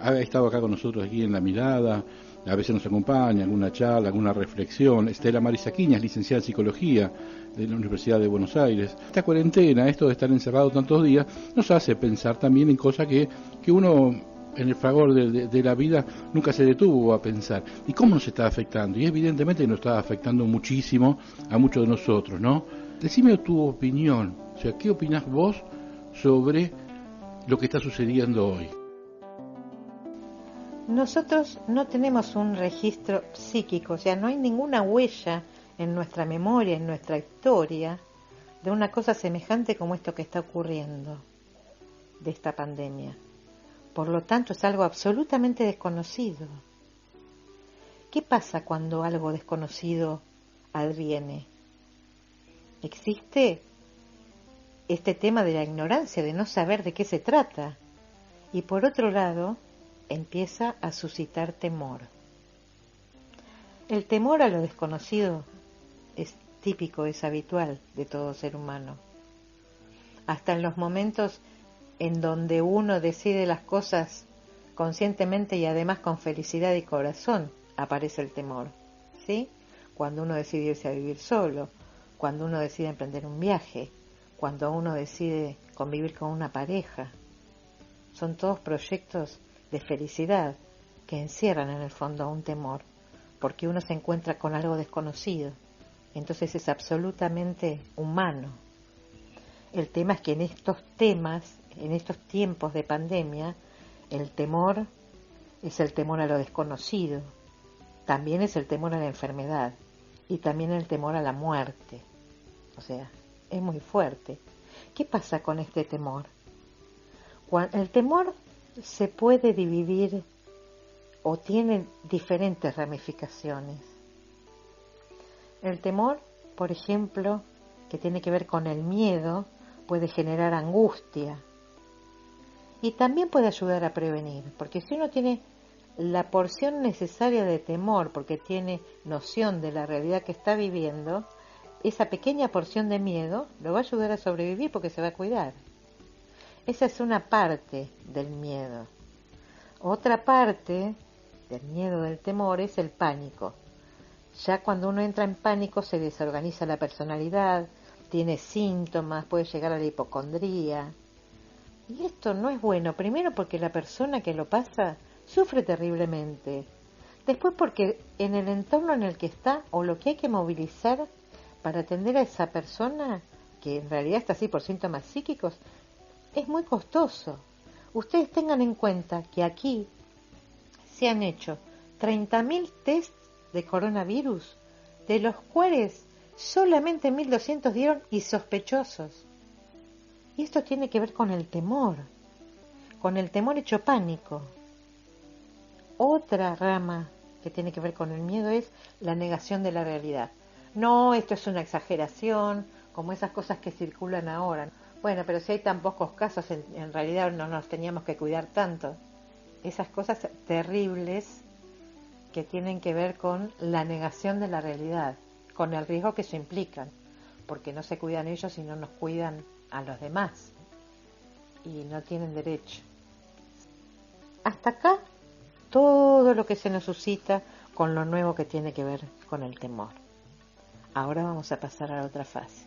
ha estado acá con nosotros aquí en La Mirada, a veces nos acompaña, alguna charla, alguna reflexión. Estela Marisa Quiñas, licenciada en Psicología de la Universidad de Buenos Aires. Esta cuarentena, esto de estar encerrado tantos días, nos hace pensar también en cosas que uno en el fragor de la vida nunca se detuvo a pensar. ¿Y cómo nos está afectando? Y evidentemente nos está afectando muchísimo a muchos de nosotros, ¿no? Decime tu opinión, o sea, ¿qué opinás vos sobre lo que está sucediendo hoy? Nosotros no tenemos un registro psíquico, o sea, no hay ninguna huella en nuestra memoria, en nuestra historia, de una cosa semejante como esto que está ocurriendo, de esta pandemia. Por lo tanto, es algo absolutamente desconocido. ¿Qué pasa cuando algo desconocido adviene? Existe este tema de la ignorancia, de no saber de qué se trata. Y por otro lado, empieza a suscitar temor. El temor a lo desconocido es típico, es habitual de todo ser humano. Hasta en los momentos en donde uno decide las cosas conscientemente y además con felicidad y corazón, aparece el temor, ¿sí? Cuando uno decide irse a vivir solo, cuando uno decide emprender un viaje, cuando uno decide convivir con una pareja. Son todos proyectos de felicidad que encierran en el fondo un temor, porque uno se encuentra con algo desconocido. Entonces es absolutamente humano. El tema es que en estos tiempos de pandemia, el temor es el temor a lo desconocido, también es el temor a la enfermedad y también el temor a la muerte. O sea, es muy fuerte. ¿Qué pasa con este temor? El temor se puede dividir o tiene diferentes ramificaciones. El temor, por ejemplo, que tiene que ver con el miedo, puede generar angustia y también puede ayudar a prevenir, porque si uno tiene la porción necesaria de temor, porque tiene noción de la realidad que está viviendo, esa pequeña porción de miedo lo va a ayudar a sobrevivir porque se va a cuidar. Esa es una parte del miedo. Otra parte del miedo, del temor, es el pánico. Ya cuando uno entra en pánico se desorganiza la personalidad, tiene síntomas, puede llegar a la hipocondría. Y esto no es bueno, primero porque la persona que lo pasa sufre terriblemente. Después porque en el entorno en el que está o lo que hay que movilizar para atender a esa persona, que en realidad está así por síntomas psíquicos, es muy costoso. Ustedes tengan en cuenta que aquí se han hecho 30.000 test de coronavirus, de los cuales solamente 1.200 dieron y sospechosos. Y esto tiene que ver con el temor hecho pánico. Otra rama que tiene que ver con el miedo es la negación de la realidad. No, esto es una exageración, como esas cosas que circulan ahora. Bueno, pero si hay tan pocos casos, en realidad no nos teníamos que cuidar tanto. Esas cosas terribles que tienen que ver con la negación de la realidad, con el riesgo que eso implica, porque no se cuidan ellos y no nos cuidan a los demás, y no tienen derecho. Hasta acá, todo lo que se nos suscita con lo nuevo que tiene que ver con el temor. Ahora vamos a pasar a la otra fase.